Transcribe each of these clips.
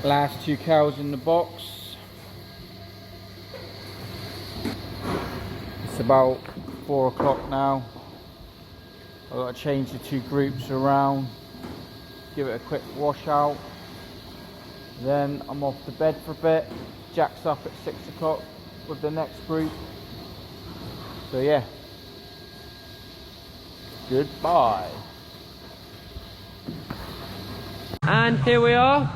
Last 2 cows in the box. It's about 4 o'clock now. I've got to change the 2 groups around, give it a quick wash out. Then I'm off to bed for a bit. Jack's up at 6 o'clock with the next group. So yeah, goodbye. And here we are,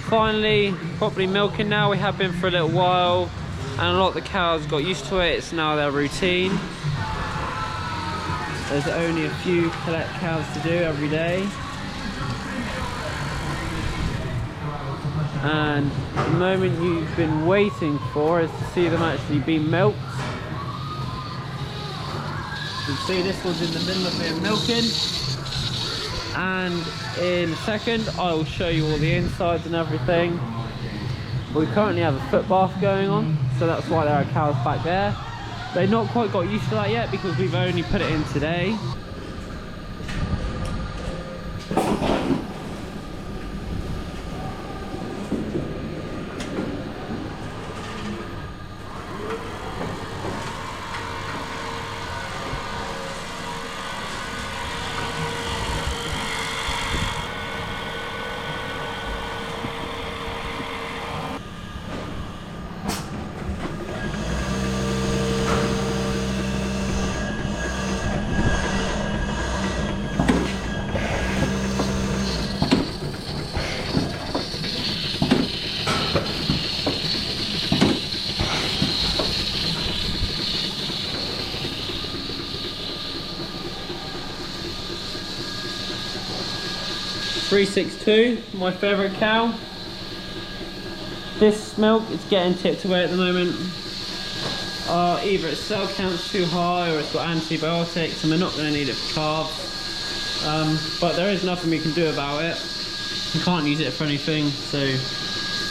finally properly milking now. We have been for a little while and a lot of the cows got used to it. It's now their routine. There's only a few collect cows to do every day. And the moment you've been waiting for is to see them actually being milked. You can see this one's in the middle of being milking. And in a second I will show you all the insides and everything. We currently have a foot bath going on, so that's why there are cows back there. They've not quite got used to that yet because we've only put it in today. .362, my favourite cow. This milk is getting tipped away at the moment. Either its cell count's too high or it's got antibiotics and we're not going to need it for calves. But there is nothing we can do about it. We can't use it for anything, so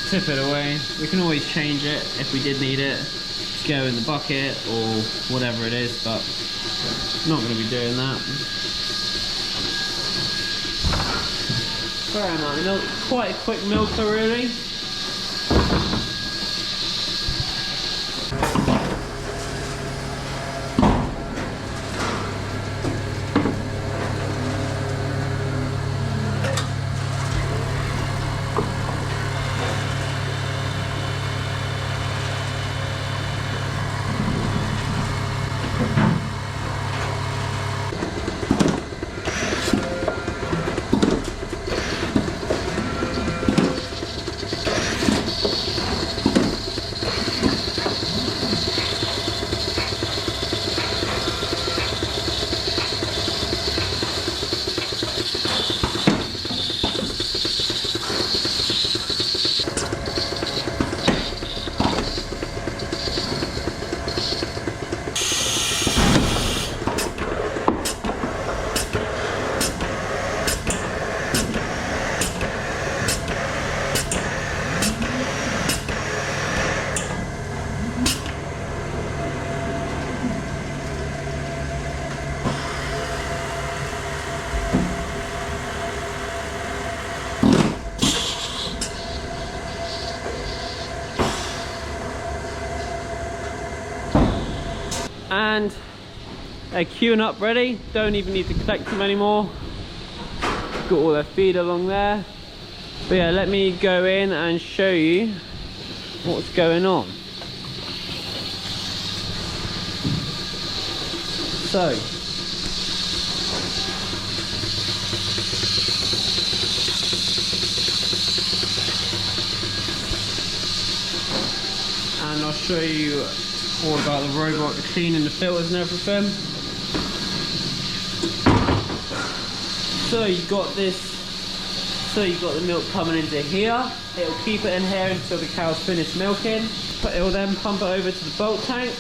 tip it away. We can always change it if we did need it to go in the bucket or whatever it is, but I'm not going to be doing that. Fair amount of milk, quite a quick milker really. And they're queuing up ready, don't even need to collect them anymore. Got all their feed along there. But yeah, let me go in and show you what's going on. So, and I'll show you all about the robot, the cleaning the filters and everything. So you got this, so you got the milk coming into here. It'll keep it in here until the cows finish milking. But it'll then pump it over to the bulk tank.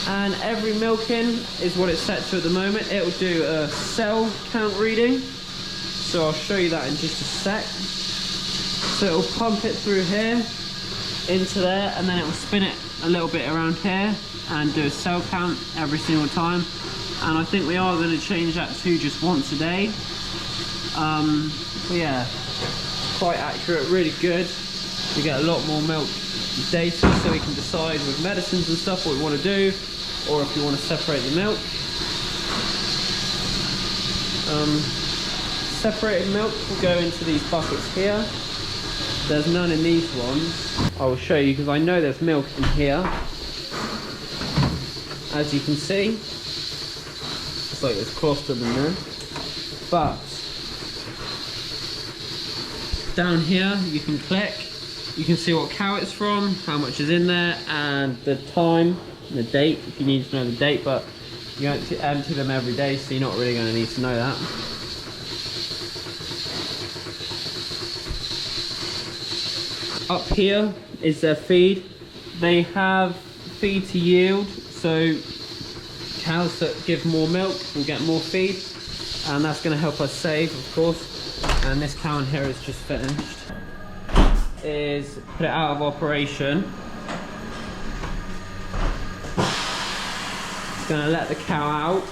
And every milking is what it's set to at the moment. It'll do a cell count reading. So I'll show you that in just a sec. So it'll pump it through here into there, and then it will spin it a little bit around here and do a cell count every single time. And I think we are going to change that to just once a day. But yeah, quite accurate, really good. We get a lot more milk data, so we can decide with medicines and stuff what we want to do, or if you want to separate the milk. Separated milk will go into these buckets here. There's none in these ones. I will show you because I know there's milk in here. As you can see, it's like there's colostrum in there. But down here you can click, you can see what cow it's from, how much is in there, and the time and the date if you need to know the date, but you empty them every day, so you're not really going to need to know that. Up here is their feed. They have feed to yield, so cows that give more milk will get more feed, and that's going to help us save, of course. And this cow in here is just finished. Is put it out of operation. It's going to let the cow out,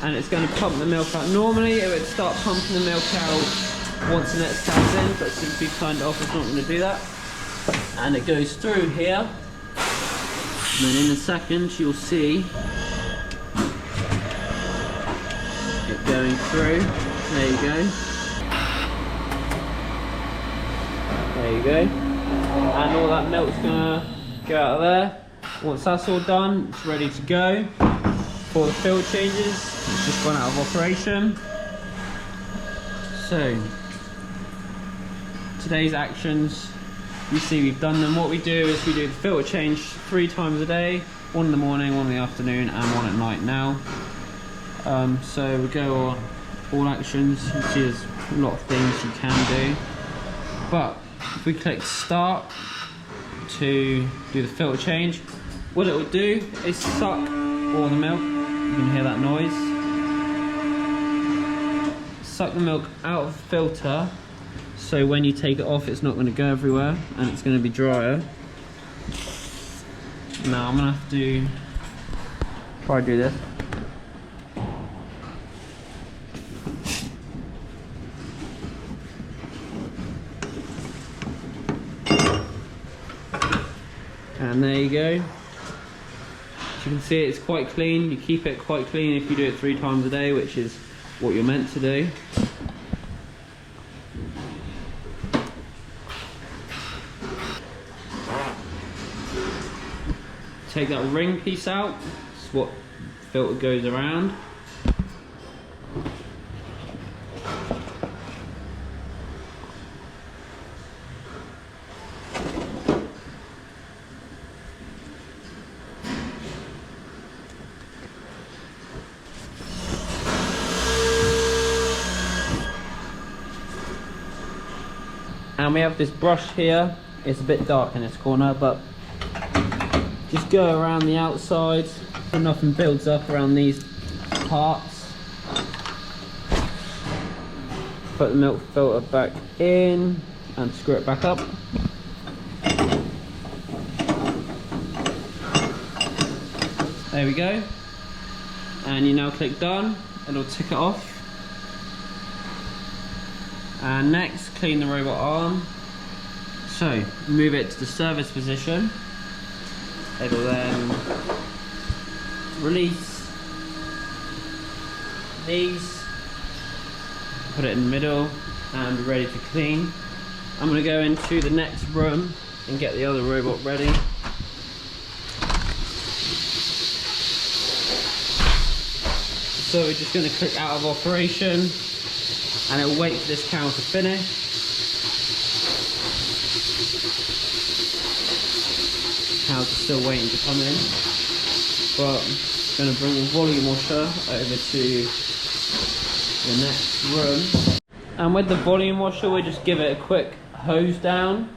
and it's going to pump the milk out. Normally it would start pumping the milk out once the next cow's in, but since we've turned it off, it's not going to do that. And it goes through here, and then in a second you'll see it going through. There you go. There you go. And all that milk's gonna go out of there. Once that's all done, it's ready to go for the field changes. It's just gone out of operation. So today's actions, you see we've done them. What we do is we do the filter change 3 times a day, 1 in the morning, 1 in the afternoon, and 1 at night now. So we go on all actions. You see there's a lot of things you can do, but if we click start to do the filter change, what it will do is suck all the milk. You can hear that noise. Suck the milk out of the filter, so when you take it off it's not going to go everywhere and it's going to be drier. Now I'm going to have to try to do this. And there you go. As you can see, it's quite clean. You keep it quite clean if you do it 3 times a day, which is what you're meant to do. Take that ring piece out. It's what filter goes around. And we have this brush here. It's a bit dark in this corner, but just go around the outside so nothing builds up around these parts. Put the milk filter back in and screw it back up. There we go. And you now click done, it'll tick it off. And next, clean the robot arm. So, move it to the service position. It'll then release these, put it in the middle, and be ready to clean. I'm going to go into the next room and get the other robot ready. So we're just going to click out of operation, and it'll wait for this cow to finish. Cows are still waiting to come in, but I'm going to bring the volume washer over to the next room. And with the volume washer, we just give it a quick hose down.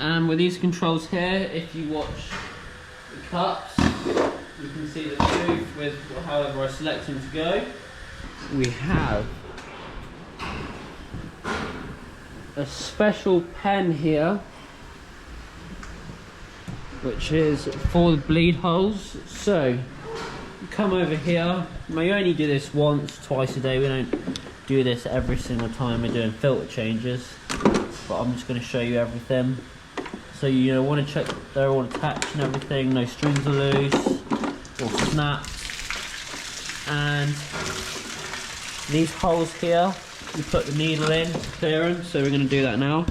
And with these controls here, if you watch the cups, you can see the tooth with however I select them to go. We have a special pen here, which is for the bleed holes. So you come over here, you may only do this once, twice a day. We don't do this every single time we're doing filter changes, but I'm just going to show you everything. So you want to check they're all attached and everything, no strings are loose or snapped. And these holes here, you put the needle in, clear them, so we're going to do that now.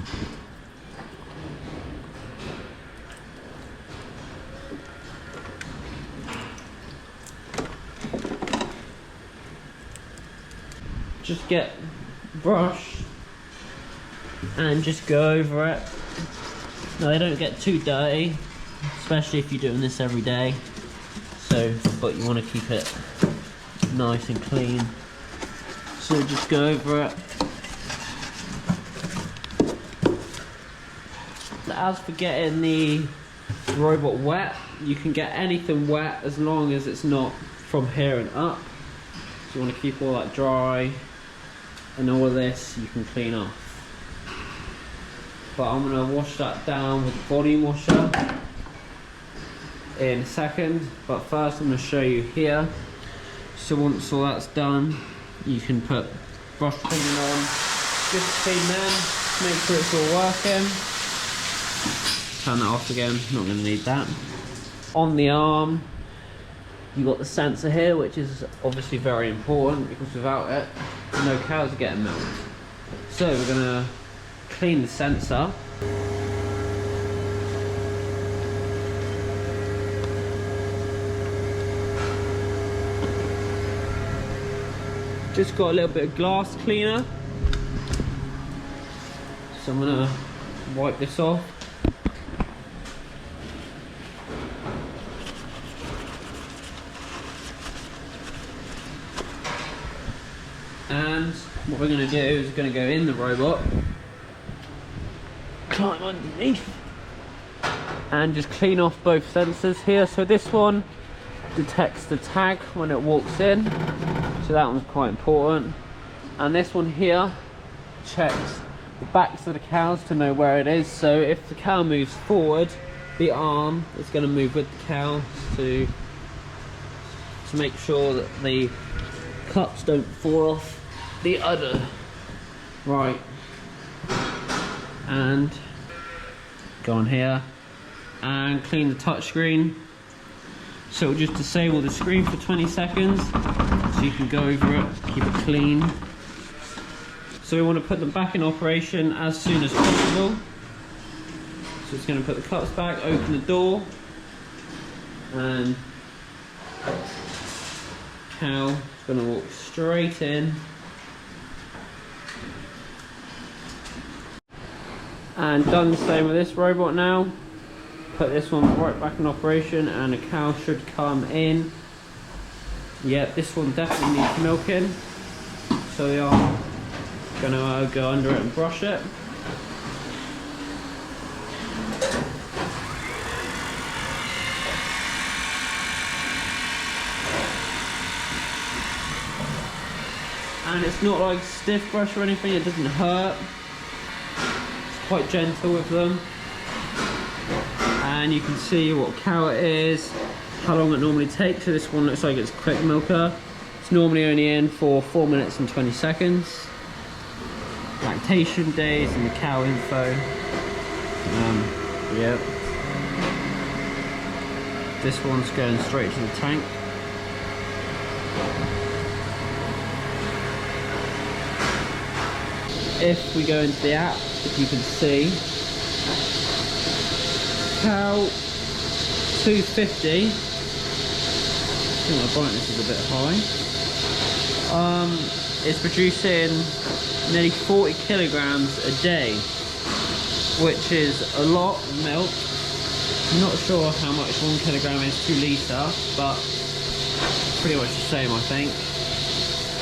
Just get brush and just go over it. Now they don't get too dirty, especially if you're doing this every day. So, but you want to keep it nice and clean. So just go over it. As for getting the robot wet, you can get anything wet as long as it's not from here and up. So you want to keep all that dry, and all of this you can clean off. But I'm going to wash that down with the volume washer in a second, but first I'm going to show you here. So once all that's done, you can put brush cleaning on, just clean them, make sure it's all working. Turn that off again, not going to need that. On the arm, you got the sensor here, which is obviously very important because without it, no cows are getting milked. So we're going to clean the sensor. Just got a little bit of glass cleaner. So I'm going to wipe this off. And what we're going to do is we're going to go in the robot, climb underneath, and just clean off both sensors here. So this one detects the tag when it walks in, so that one's quite important. And this one here checks the backs of the cows to know where it is. So if the cow moves forward, the arm is going to move with the cow to make sure that the cups don't fall off the udder. Right, and go on here and clean the touchscreen. So it'll just disable the screen for 20 seconds so you can go over it, keep it clean. So we want to put them back in operation as soon as possible. So it's going to put the cups back, open the door, and cow is going to walk straight in. And done the same with this robot now. Put this one right back in operation and a cow should come in. Yep, this one definitely needs milking. So we are going to go under it and brush it. And it's not like stiff brush or anything, it doesn't hurt. Quite gentle with them, and you can see what cow it is, how long it normally takes. So this one looks like it's a quick milker. It's normally only in for 4 minutes and 20 seconds. Lactation days and the cow info. Yep. This one's going straight to the tank. If we go into the app, if you can see, cow 250, I think my brightness is a bit high, is producing nearly 40 kilograms a day, which is a lot of milk. I'm not sure how much 1 kilogram is to litre, but pretty much the same I think.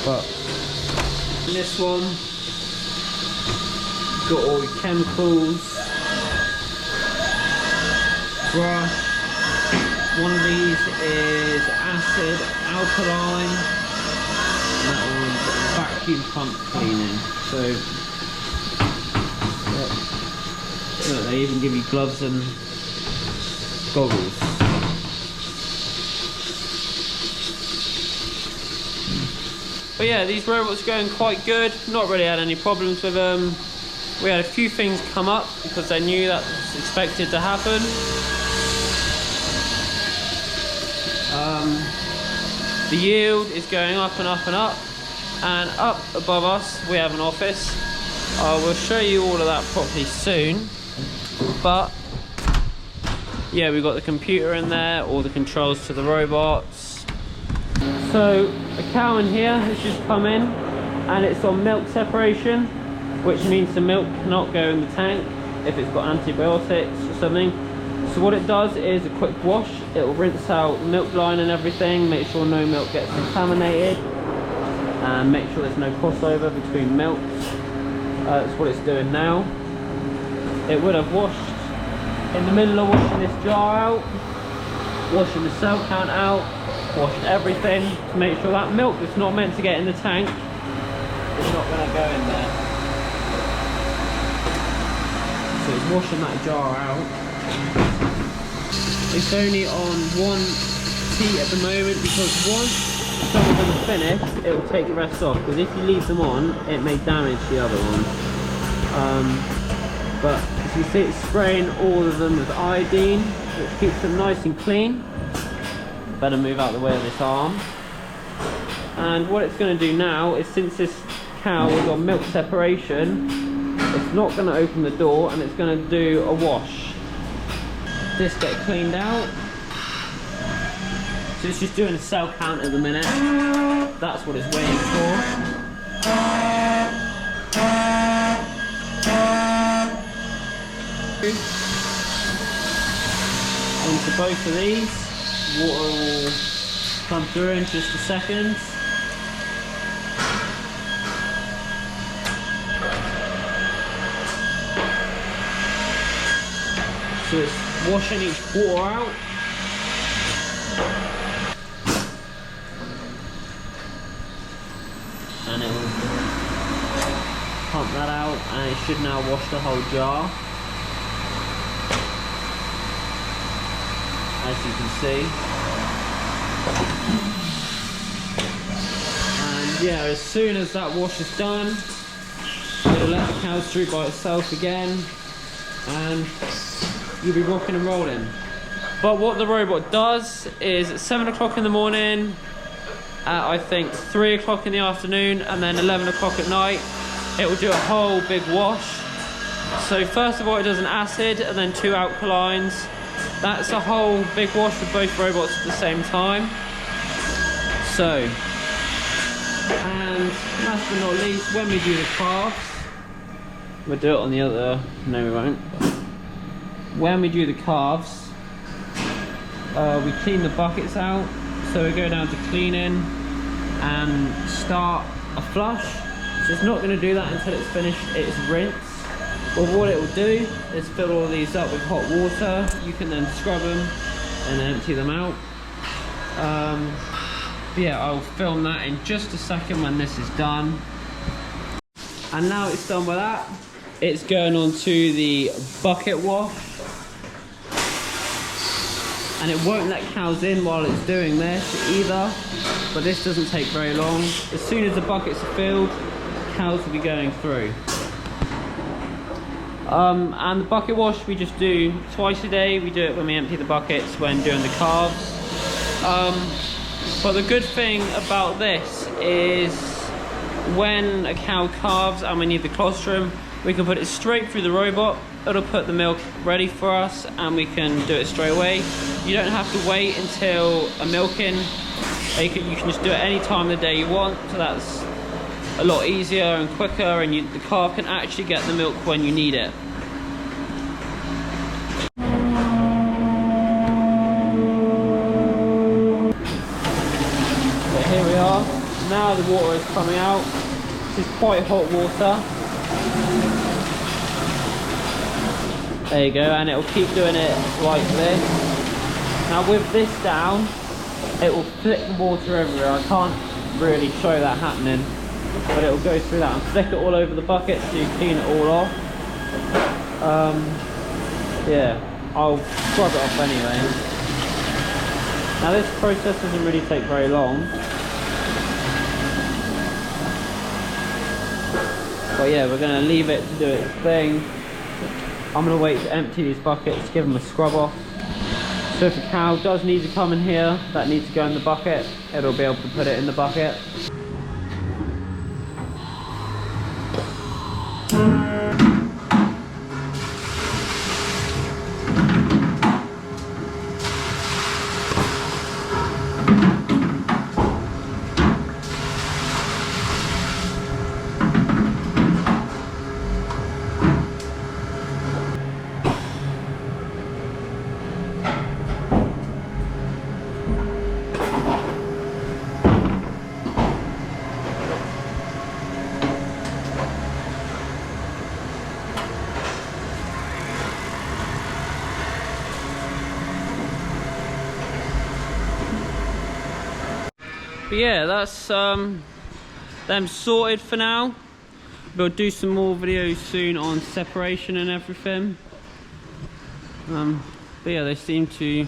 But this one, got all the chemicals, brush. One of these is acid alkaline, and that one's vacuum pump cleaning. So look, they even give you gloves and goggles. But yeah, these robots are going quite good. Not really had any problems with them. We had a few things come up because they knew that was expected to happen. The yield is going up and up and up. And up above us, we have an office. We'll show you all of that properly soon. But yeah, we've got the computer in there, all the controls to the robots. So a cow in here has just come in and it's on milk separation, which means the milk cannot go in the tank if it's got antibiotics or something. So what it does is a quick wash. It will rinse out the milk line and everything, make sure no milk gets contaminated, and make sure there's no crossover between milks. That's what it's doing now. It would have washed in the middle of washing this jar out, washing the cell count out, washed everything to make sure that milk that's not meant to get in the tank is not going to go in there. So it's washing that jar out. It's only on one heat at the moment because once some of them are finished, it will take the rest off, because if you leave them on, it may damage the other ones. But as you see, it's spraying all of them with iodine, which keeps them nice and clean. Better move out the way of this arm. And what it's going to do now is, since this cow is on milk separation, it's not going to open the door and it's going to do a wash. This get cleaned out. So it's just doing a cell count at the minute. That's what it's waiting for. Onto both of these. Water will come through in just a second. So it's washing each water out. And it will pump that out, and it should now wash the whole jar. As you can see. And yeah, as soon as that wash is done, it'll let the cows through by itself again, and you'll be rocking and rolling. But what the robot does is at 7 o'clock in the morning, at I think 3 o'clock in the afternoon, and then 11 o'clock at night, it will do a whole big wash. So first of all, it does an acid and then 2 alkalines. That's a whole big wash with both robots at the same time. So, and last but not least, when we do the calves, we'll do it on the other, no we won't. When we do the calves, we clean the buckets out. So we go down to cleaning and start a flush. So it's not going to do that until it's finished its rinse. But what it will do is fill all these up with hot water. You can then scrub them and empty them out. But yeah, I'll film that in just a second when this is done. And now it's done with that, it's going on to the bucket wash. And it won't let cows in while it's doing this either, but this doesn't take very long. As soon as the buckets are filled, cows will be going through. And the bucket wash we just do twice a day. We do it when we empty the buckets when doing the calves. But the good thing about this is when a cow calves and we need the colostrum, we can put it straight through the robot. It'll put the milk ready for us and we can do it straight away. You don't have to wait until a milking. You can just do it any time of the day you want, so that's a lot easier and quicker, and the calf can actually get the milk when you need it. So here we are. Now the water is coming out. This is quite hot water. There you go, and it'll keep doing it like this. Now with this down, it will flick the water everywhere. I can't really show that happening, but it will go through that and flick it all over the bucket so you clean it all off. Yeah, I'll scrub it off anyway. Now this process doesn't really take very long. But yeah, we're going to leave it to do its thing. I'm going to wait to empty these buckets, give them a scrub off. So if a cow does need to come in here, that needs to go in the bucket, it'll be able to put it in the bucket. But yeah, that's them sorted for now. We'll do some more videos soon on separation and everything. But yeah, they seem to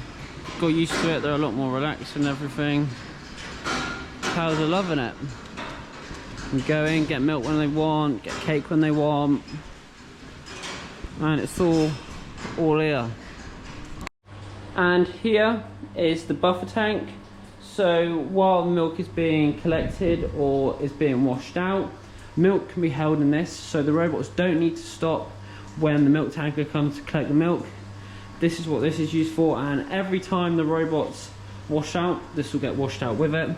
got used to it. They're a lot more relaxed and everything. Cows are loving it. And go in, get milk when they want, get cake when they want, and it's all here. And here is the buffer tank. So while milk is being collected or is being washed out, milk can be held in this, so the robots don't need to stop when the milk tanker comes to collect the milk. This is what this is used for, and every time the robots wash out, this will get washed out with it.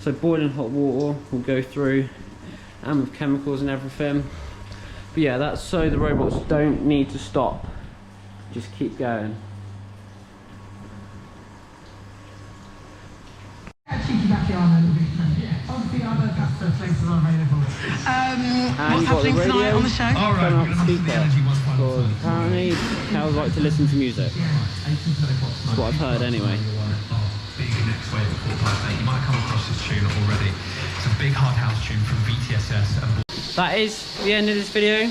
So boiling hot water will go through, and with chemicals and everything. But yeah, that's so the robots don't need to stop, just keep going. What's happening tonight on the show? Apparently, cows like to listen to music. That's what I've heard anyway. You might come across this tune already. It's a big hard house tune from VTSS. That is the end of this video.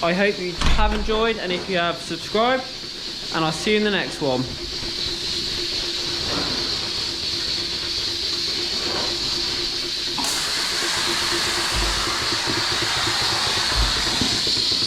I hope you have enjoyed, and if you have, subscribe, and I'll see you in the next one.